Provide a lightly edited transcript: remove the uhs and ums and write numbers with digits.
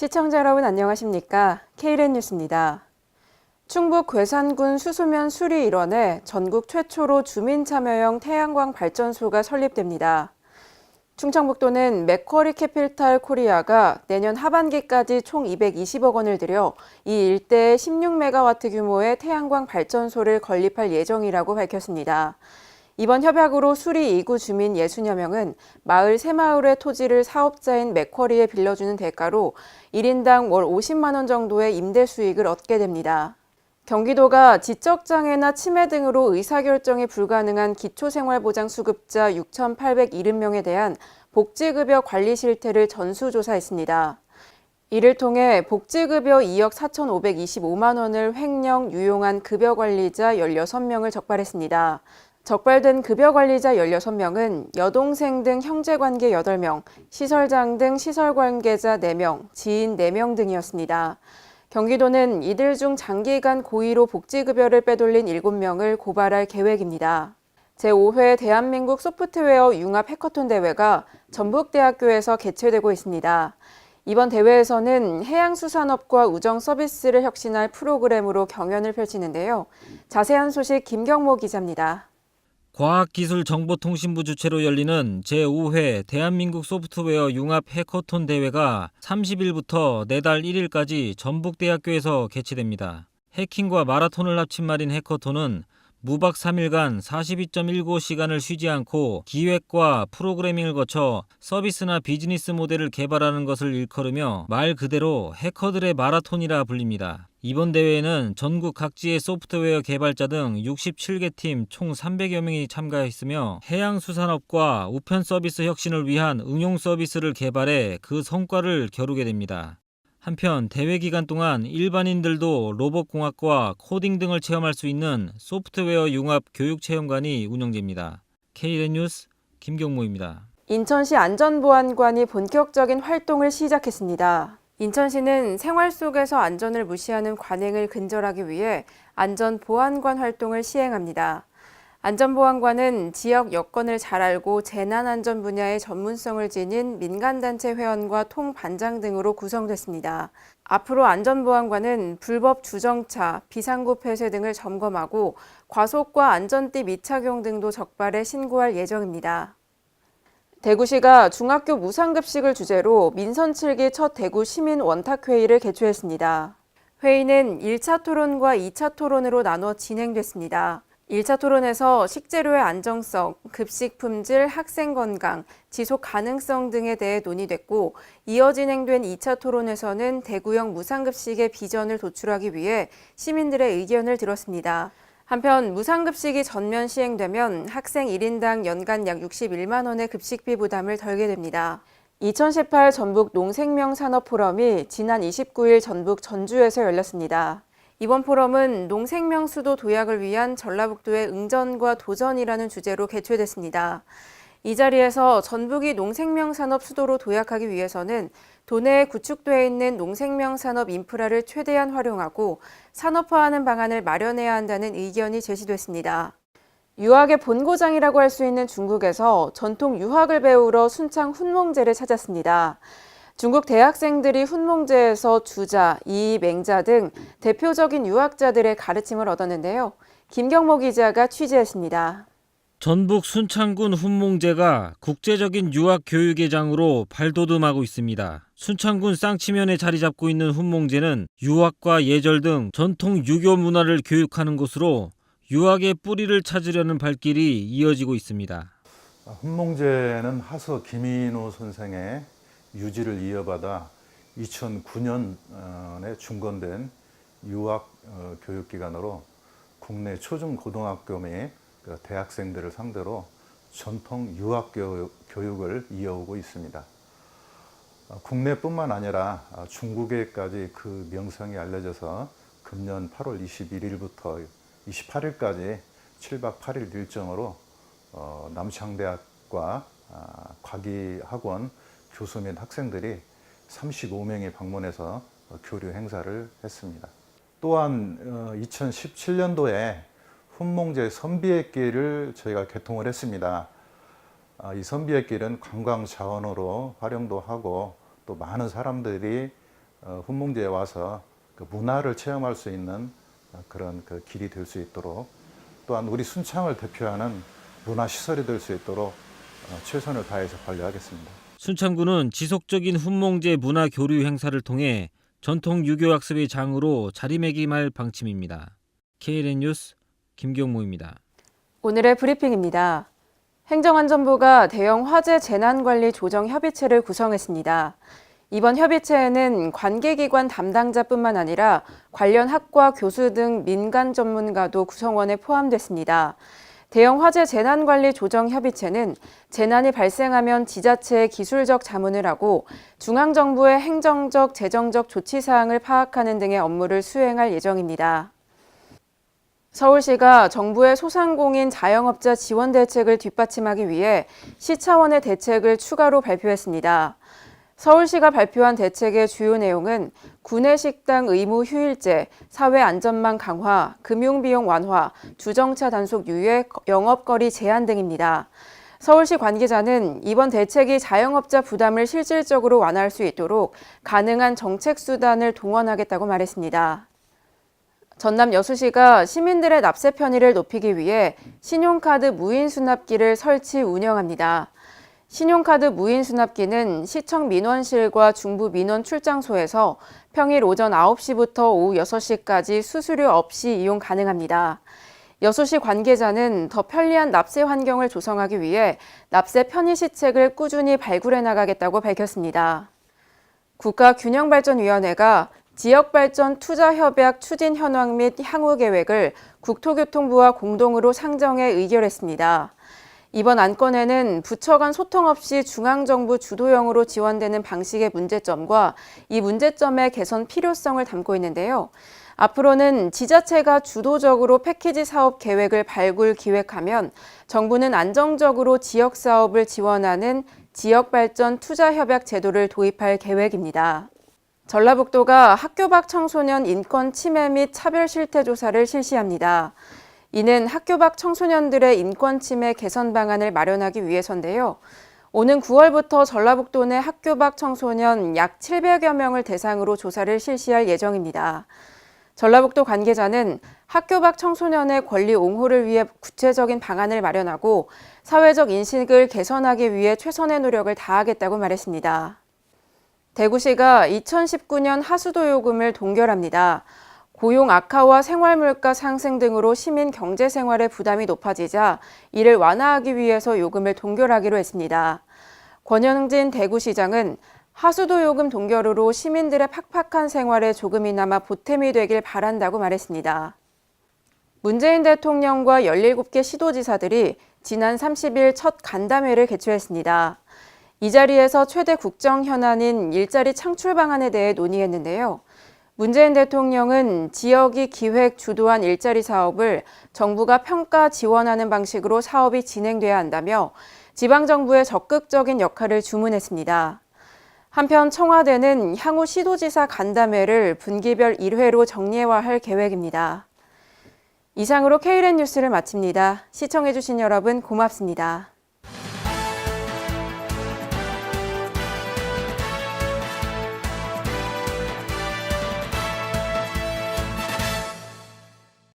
시청자 여러분 안녕하십니까? KLN 뉴스입니다. 충북 괴산군 수소면 수리 일원에 전국 최초로 주민 참여형 태양광 발전소가 설립됩니다. 충청북도는 맥쿼리 캐피탈 코리아가 내년 하반기까지 총 220억 원을 들여 이 일대에 16메가와트 규모의 태양광 발전소를 건립할 예정이라고 밝혔습니다. 이번 협약으로 수리 2구 주민 60여 명은 마을 3마을의 토지를 사업자인 맥쿼리에 빌려주는 대가로 1인당 월 50만 원 정도의 임대 수익을 얻게 됩니다. 경기도가 지적장애나 치매 등으로 의사결정이 불가능한 기초생활보장수급자 6,870명에 대한 복지급여 관리 실태를 전수조사했습니다. 이를 통해 복지급여 2억 4,525만 원을 횡령, 유용한 급여관리자 16명을 적발했습니다. 적발된 급여관리자 16명은 여동생 등 형제관계 8명, 시설장 등 시설관계자 4명, 지인 4명 등이었습니다. 경기도는 이들 중 장기간 고의로 복지급여를 빼돌린 7명을 고발할 계획입니다. 제5회 대한민국 소프트웨어 융합 해커톤 대회가 전북대학교에서 개최되고 있습니다. 이번 대회에서는 해양수산업과 우정 서비스를 혁신할 프로그램으로 경연을 펼치는데요. 자세한 소식 김경모 기자입니다. 과학기술정보통신부 주최로 열리는 제5회 대한민국 소프트웨어 융합 해커톤 대회가 30일부터 내달 1일까지 전북대학교에서 개최됩니다. 해킹과 마라톤을 합친 말인 해커톤은 무박 3일간 42.19시간을 쉬지 않고 기획과 프로그래밍을 거쳐 서비스나 비즈니스 모델을 개발하는 것을 일컬으며 말 그대로 해커들의 마라톤이라 불립니다. 이번 대회에는 전국 각지의 소프트웨어 개발자 등 67개 팀 총 300여 명이 참가했으며 해양수산업과 우편 서비스 혁신을 위한 응용 서비스를 개발해 그 성과를 겨루게 됩니다. 한편 대회 기간 동안 일반인들도 로봇공학과 코딩 등을 체험할 수 있는 소프트웨어 융합 교육체험관이 운영됩니다. KLN 뉴스 김경모입니다. 인천시 안전보안관이 본격적인 활동을 시작했습니다. 인천시는 생활 속에서 안전을 무시하는 관행을 근절하기 위해 안전보안관 활동을 시행합니다. 안전보안관은 지역 여건을 잘 알고 재난안전 분야의 전문성을 지닌 민간단체 회원과 통반장 등으로 구성됐습니다. 앞으로 안전보안관은 불법 주정차, 비상구 폐쇄 등을 점검하고 과속과 안전띠 미착용 등도 적발해 신고할 예정입니다. 대구시가 중학교 무상급식을 주제로 민선 7기 첫 대구 시민 원탁회의를 개최했습니다. 회의는 1차 토론과 2차 토론으로 나눠 진행됐습니다. 1차 토론에서 식재료의 안정성, 급식 품질, 학생 건강, 지속 가능성 등에 대해 논의됐고 이어 진행된 2차 토론에서는 대구형 무상급식의 비전을 도출하기 위해 시민들의 의견을 들었습니다. 한편 무상급식이 전면 시행되면 학생 1인당 연간 약 61만 원의 급식비 부담을 덜게 됩니다. 2018 전북 농생명산업포럼이 지난 29일 전북 전주에서 열렸습니다. 이번 포럼은 농생명 수도 도약을 위한 전라북도의 응전과 도전이라는 주제로 개최됐습니다. 이 자리에서 전북이 농생명 산업 수도로 도약하기 위해서는 도내에 구축되어 있는 농생명 산업 인프라를 최대한 활용하고 산업화하는 방안을 마련해야 한다는 의견이 제시됐습니다. 유학의 본고장이라고 할 수 있는 중국에서 전통 유학을 배우러 순창 훈몽제를 찾았습니다. 중국 대학생들이 훈몽제에서 주자, 이, 맹자 등 대표적인 유학자들의 가르침을 얻었는데요. 김경모 기자가 취재했습니다. 전북 순창군 훈몽제가 국제적인 유학 교육의 장으로 발돋움하고 있습니다. 순창군 쌍치면에 자리 잡고 있는 훈몽제는 유학과 예절 등 전통 유교 문화를 교육하는 곳으로 유학의 뿌리를 찾으려는 발길이 이어지고 있습니다. 훈몽제는 하서 김인호 선생의 유지를 이어받아 2009년에 중건된 유학 교육기관으로 국내 초중고등학교 및 대학생들을 상대로 전통 유학 교육을 이어오고 있습니다. 국내뿐만 아니라 중국에까지 그 명성이 알려져서 금년 8월 21일부터 28일까지 7박 8일 일정으로 남창대학과 과기학원 교수 및 학생들이 35명이 방문해서 교류 행사를 했습니다. 또한 2017년도에 훈몽제 선비의 길을 저희가 개통을 했습니다. 이 선비의 길은 관광 자원으로 활용도 하고 또 많은 사람들이 훈몽제에 와서 그 문화를 체험할 수 있는 그런 그 길이 될 수 있도록, 또한 우리 순창을 대표하는 문화시설이 될 수 있도록 최선을 다해서 관리하겠습니다. 순창구는 지속적인 훈몽제 문화 교류 행사를 통해 전통 유교 학습의 장으로 자리매김할 방침입니다. KLN 뉴스 김경모입니다. 오늘의 브리핑입니다. 행정안전부가 대형 화재 재난관리 조정 협의체를 구성했습니다. 이번 협의체에는 관계기관 담당자뿐만 아니라 관련 학과 교수 등 민간 전문가도 구성원에 포함됐습니다. 대형 화재 재난관리 조정 협의체는 재난이 발생하면 지자체의 기술적 자문을 하고 중앙정부의 행정적, 재정적 조치사항을 파악하는 등의 업무를 수행할 예정입니다. 서울시가 정부의 소상공인 자영업자 지원 대책을 뒷받침하기 위해 시 차원의 대책을 추가로 발표했습니다. 서울시가 발표한 대책의 주요 내용은 구내식당 의무 휴일제, 사회안전망 강화, 금융비용 완화, 주정차 단속 유예, 영업거리 제한 등입니다. 서울시 관계자는 이번 대책이 자영업자 부담을 실질적으로 완화할 수 있도록 가능한 정책 수단을 동원하겠다고 말했습니다. 전남 여수시가 시민들의 납세 편의를 높이기 위해 신용카드 무인 수납기를 설치 운영합니다. 신용카드 무인 수납기는 시청 민원실과 중부 민원 출장소에서 평일 오전 9시부터 오후 6시까지 수수료 없이 이용 가능합니다. 여수시 관계자는 더 편리한 납세 환경을 조성하기 위해 납세 편의 시책을 꾸준히 발굴해 나가겠다고 밝혔습니다. 국가균형발전위원회가 지역발전 투자협약 추진 현황 및 향후 계획을 국토교통부와 공동으로 상정해 의결했습니다. 이번 안건에는 부처 간 소통 없이 중앙정부 주도형으로 지원되는 방식의 문제점과 이 문제점의 개선 필요성을 담고 있는데요. 앞으로는 지자체가 주도적으로 패키지 사업 계획을 발굴 기획하면 정부는 안정적으로 지역 사업을 지원하는 지역발전 투자협약 제도를 도입할 계획입니다. 전라북도가 학교 밖 청소년 인권 침해 및 차별 실태 조사를 실시합니다. 이는 학교 밖 청소년들의 인권 침해 개선 방안을 마련하기 위해서인데요. 오는 9월부터 전라북도 내 학교 밖 청소년 약 700여 명을 대상으로 조사를 실시할 예정입니다. 전라북도 관계자는 학교 밖 청소년의 권리 옹호를 위해 구체적인 방안을 마련하고 사회적 인식을 개선하기 위해 최선의 노력을 다하겠다고 말했습니다. 대구시가 2019년 하수도 요금을 동결합니다. 고용 악화와 생활물가 상승 등으로 시민 경제 생활의 부담이 높아지자 이를 완화하기 위해서 요금을 동결하기로 했습니다. 권영진 대구시장은 하수도 요금 동결으로 시민들의 팍팍한 생활에 조금이나마 보탬이 되길 바란다고 말했습니다. 문재인 대통령과 17개 시도지사들이 지난 30일 첫 간담회를 개최했습니다. 이 자리에서 최대 국정 현안인 일자리 창출 방안에 대해 논의했는데요. 문재인 대통령은 지역이 기획 주도한 일자리 사업을 정부가 평가 지원하는 방식으로 사업이 진행돼야 한다며 지방정부의 적극적인 역할을 주문했습니다. 한편 청와대는 향후 시도지사 간담회를 분기별 1회로 정례화할 계획입니다. 이상으로 KLN 뉴스를 마칩니다. 시청해주신 여러분 고맙습니다.